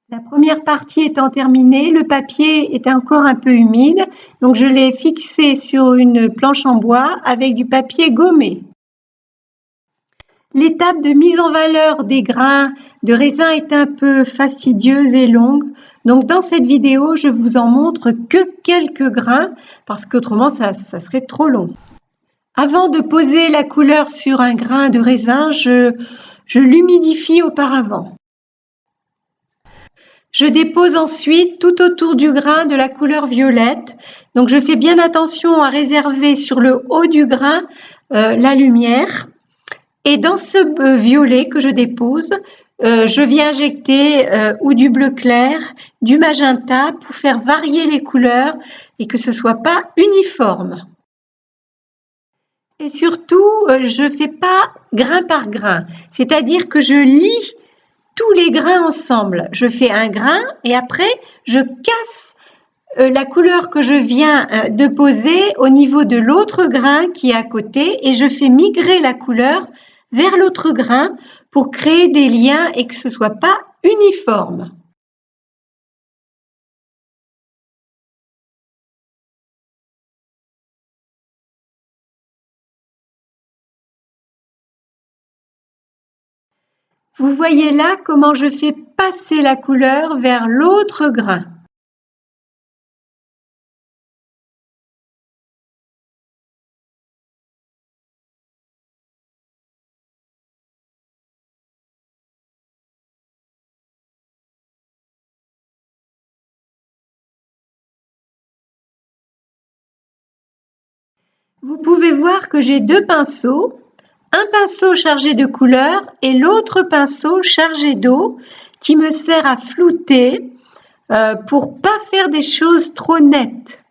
La première partie étant terminée, le papier est encore un peu humide, donc je l'ai fixé sur une planche en bois avec du papier gommé. L'étape de mise en valeur des grains de raisin est un peu fastidieuse et longue, donc dans cette vidéo, je vous en montre que quelques grains parce qu'autrement ça serait trop long. Avant de poser la couleur sur un grain de raisin, je l'humidifie auparavant. Je dépose ensuite tout autour du grain de la couleur violette. Donc je fais bien attention à réserver sur le haut du grain la lumière. Et dans ce violet que je dépose, je viens injecter ou du bleu clair, du magenta pour faire varier les couleurs et que ce ne soit pas uniforme. Et surtout, je ne fais pas grain par grain, c'est-à-dire que je lie tous les grains ensemble. Je fais un grain et après, je casse la couleur que je viens de poser au niveau de l'autre grain qui est à côté et je fais migrer la couleur vers l'autre grain pour créer des liens et que ce ne soit pas uniforme. Vous voyez là comment je fais passer la couleur vers l'autre grain. Vous pouvez voir que j'ai deux pinceaux, un pinceau chargé de couleurs et l'autre pinceau chargé d'eau qui me sert à flouter pour pas faire des choses trop nettes.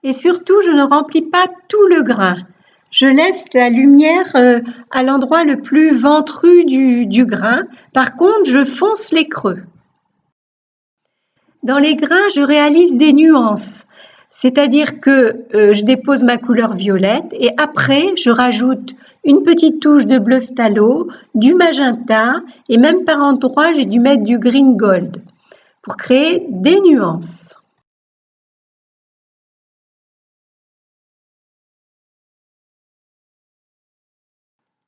Et surtout, je ne remplis pas tout le grain. Je laisse la lumière à l'endroit le plus ventru du grain. Par contre, je fonce les creux. Dans les grains, je réalise des nuances. C'est-à-dire que je dépose ma couleur violette et après, je rajoute une petite touche de bleu phthalo, du magenta et même par endroits, j'ai dû mettre du green gold pour créer des nuances.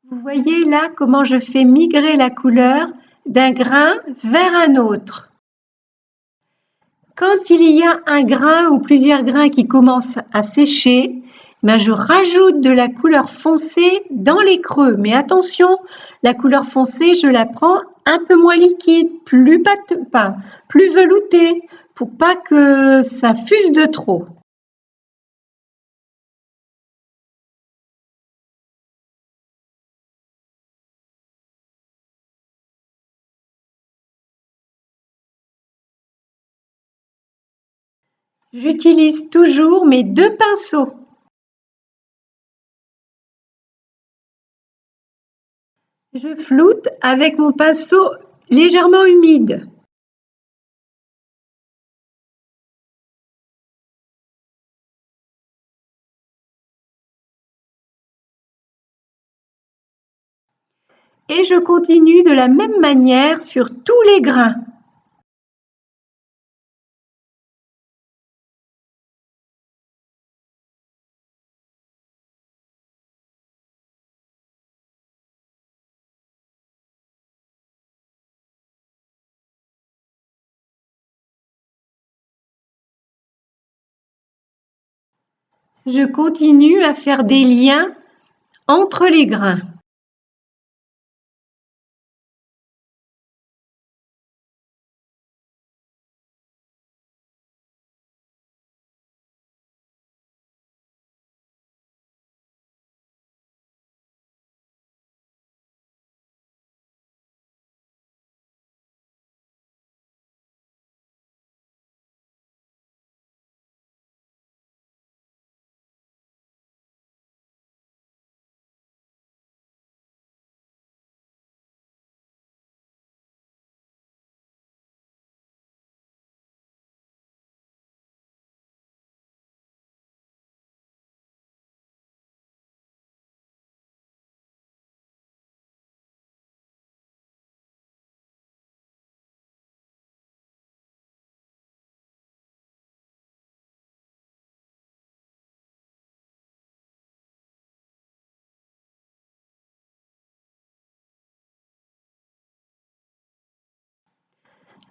Vous voyez là comment je fais migrer la couleur d'un grain vers un autre. Quand il y a un grain ou plusieurs grains qui commencent à sécher, je rajoute de la couleur foncée dans les creux. Mais attention, la couleur foncée, je la prends un peu moins liquide, plus veloutée, pour pas que ça fuse de trop. J'utilise toujours mes deux pinceaux. Je floute avec mon pinceau légèrement humide. Et je continue de la même manière sur tous les grains. Je continue à faire des liens entre les grains.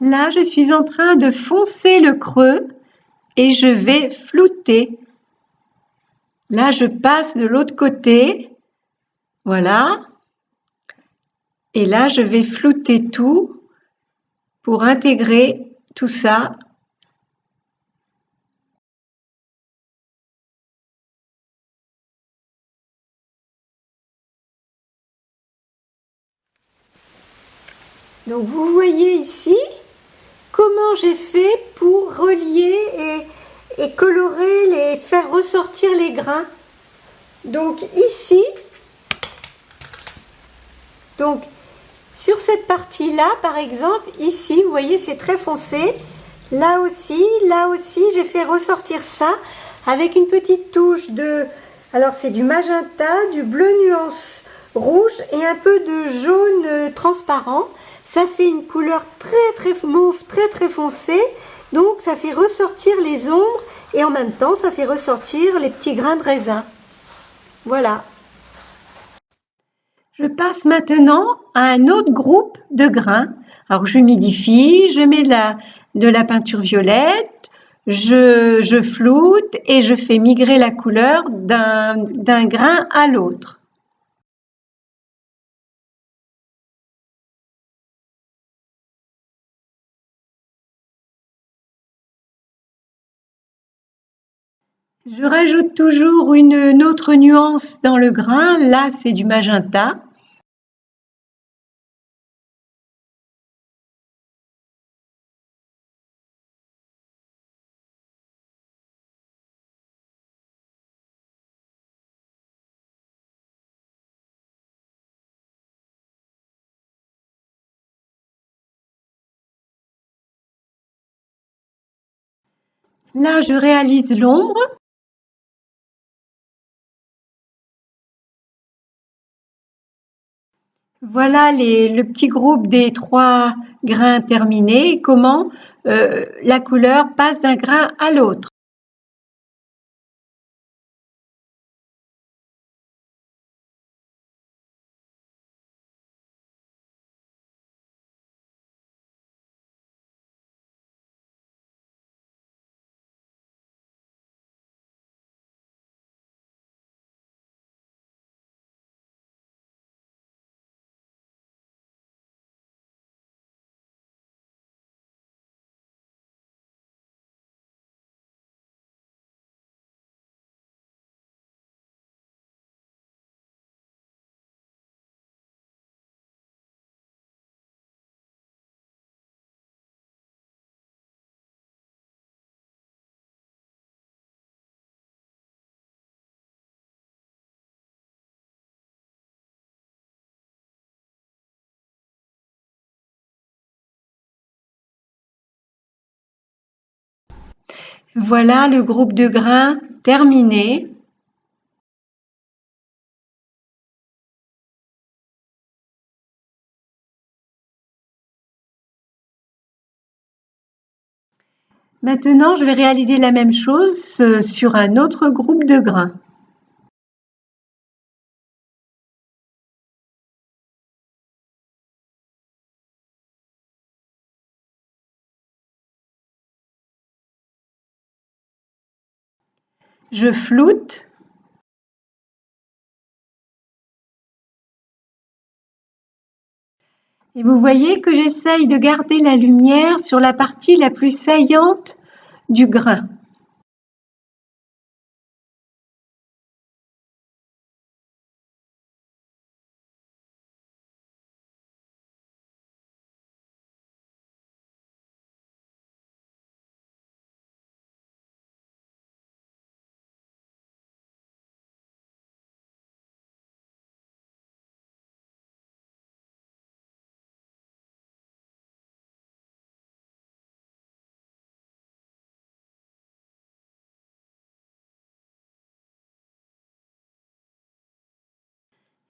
Là, je suis en train de foncer le creux et je vais flouter. Là, je passe de l'autre côté. Voilà. Et là, je vais flouter tout pour intégrer tout ça. Donc vous voyez ici comment j'ai fait pour relier et colorer, faire ressortir les grains. Donc ici, donc sur cette partie-là, par exemple, ici, vous voyez, c'est très foncé. Là aussi, j'ai fait ressortir ça avec une petite touche de... Alors c'est du magenta, du bleu nuance rouge et un peu de jaune transparent. Ça fait une couleur très mauve, très foncée. Donc ça fait ressortir les ombres et en même temps ça fait ressortir les petits grains de raisin. Voilà. Je passe maintenant à un autre groupe de grains. Alors j'humidifie, je mets de la peinture violette, je floute et je fais migrer la couleur d'un grain à l'autre. Je rajoute toujours une autre nuance dans le grain. Là, c'est du magenta. Là, je réalise l'ombre. Voilà le petit groupe des 3 grains terminés, comment la couleur passe d'un grain à l'autre. Voilà le groupe de grains terminé. Maintenant, je vais réaliser la même chose sur un autre groupe de grains. Je floute. Et vous voyez que j'essaye de garder la lumière sur la partie la plus saillante du grain.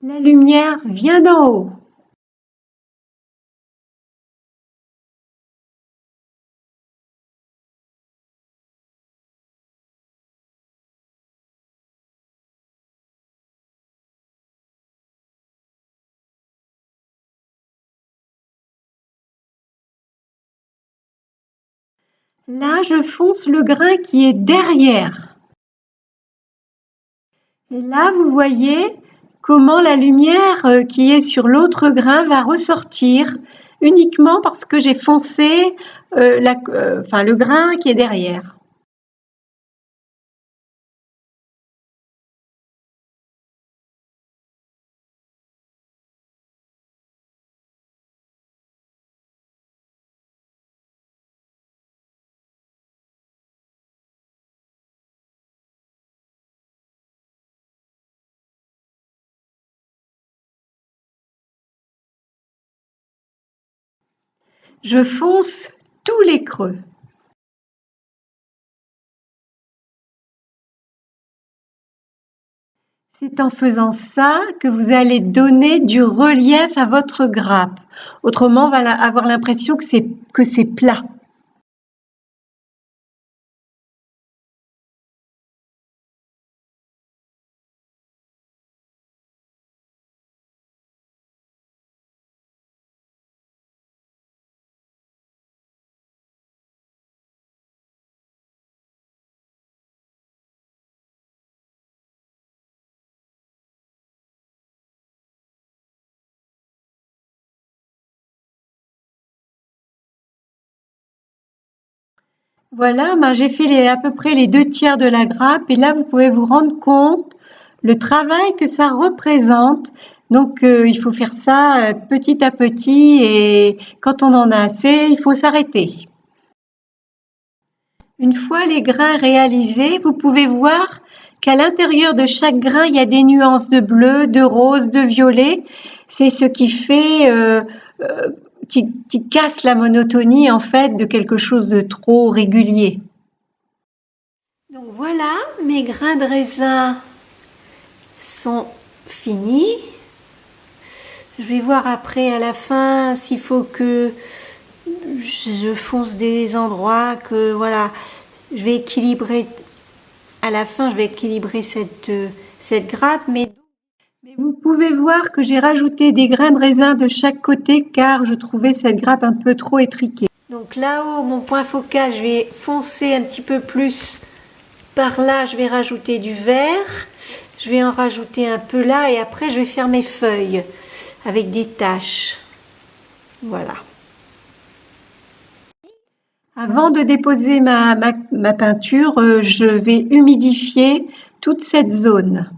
La lumière vient d'en haut. Là, je fonce le grain qui est derrière. Et là, vous voyez comment la lumière qui est sur l'autre grain va ressortir uniquement parce que j'ai foncé le grain qui est derrière. Je fonce tous les creux. C'est en faisant ça que vous allez donner du relief à votre grappe. Autrement, on va avoir l'impression que c'est plat. Voilà, j'ai fait à peu près les 2/3 de la grappe et là, vous pouvez vous rendre compte le travail que ça représente. Donc, il faut faire ça petit à petit et quand on en a assez, il faut s'arrêter. Une fois les grains réalisés, vous pouvez voir qu'à l'intérieur de chaque grain, il y a des nuances de bleu, de rose, de violet. C'est ce qui fait qui casse la monotonie en fait de quelque chose de trop régulier. Donc voilà, mes grains de raisin sont finis. Je vais voir après à la fin s'il faut que je fonce des endroits, que voilà, je vais équilibrer à la fin, je vais équilibrer cette grappe, mais vous pouvez voir que j'ai rajouté des grains de raisin de chaque côté car je trouvais cette grappe un peu trop étriquée. Donc là-haut, mon point focal, je vais foncer un petit peu plus par là, je vais rajouter du vert, je vais en rajouter un peu là et après je vais faire mes feuilles avec des taches. Voilà. Avant de déposer ma peinture, je vais humidifier toute cette zone.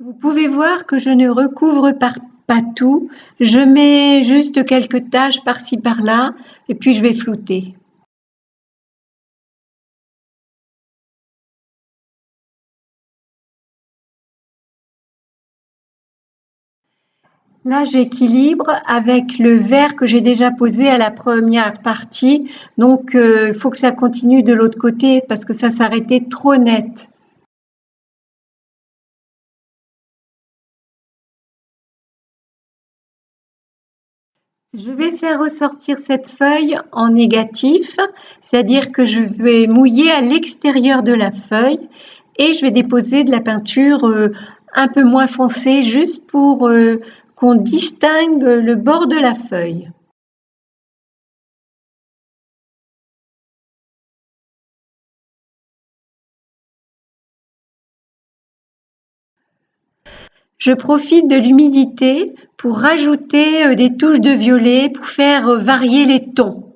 Vous pouvez voir que je ne recouvre pas tout, je mets juste quelques taches par-ci par-là et puis je vais flouter. Là, j'équilibre avec le vert que j'ai déjà posé à la première partie, donc il faut que ça continue de l'autre côté parce que ça s'arrêtait trop net. Je vais faire ressortir cette feuille en négatif, c'est-à-dire que je vais mouiller à l'extérieur de la feuille et je vais déposer de la peinture un peu moins foncée juste pour qu'on distingue le bord de la feuille. Je profite de l'humidité pour rajouter des touches de violet pour faire varier les tons.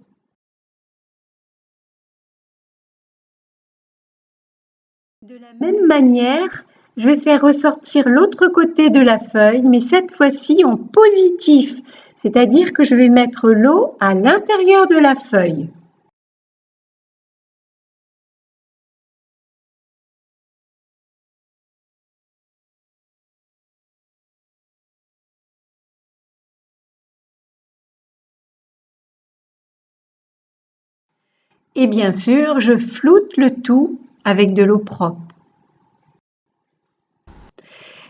De la même manière, je vais faire ressortir l'autre côté de la feuille, mais cette fois-ci en positif, c'est-à-dire que je vais mettre l'eau à l'intérieur de la feuille. Et bien sûr, je floute le tout avec de l'eau propre.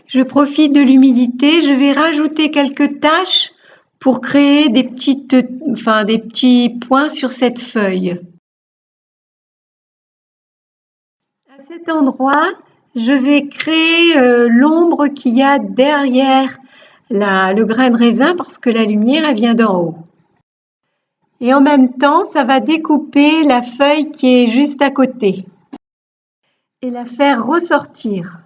Je profite de l'humidité, je vais rajouter quelques taches pour créer des petits points sur cette feuille. cet endroit, je vais créer l'ombre qu'il y a derrière le grain de raisin parce que la lumière elle vient d'en haut. Et en même temps, ça va découper la feuille qui est juste à côté et la faire ressortir.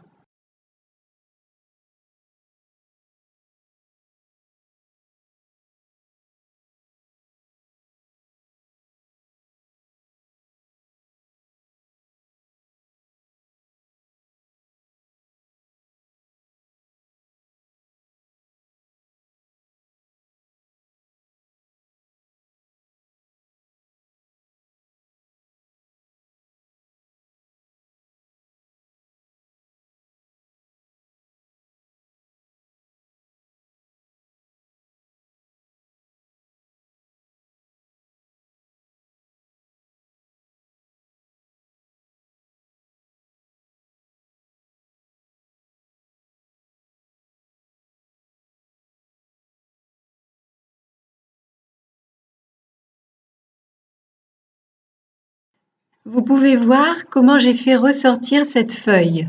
Vous pouvez voir comment j'ai fait ressortir cette feuille.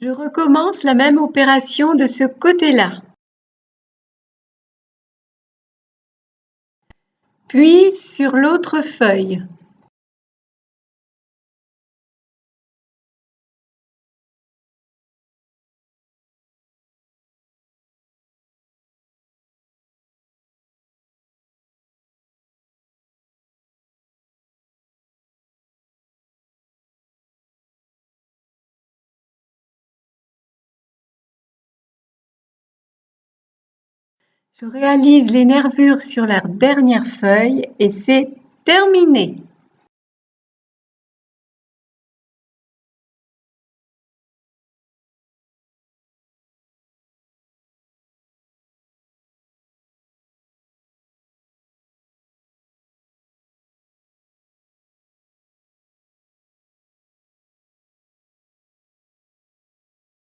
Je recommence la même opération de ce côté-là. Puis sur l'autre feuille. Je réalise les nervures sur la dernière feuille et c'est terminé.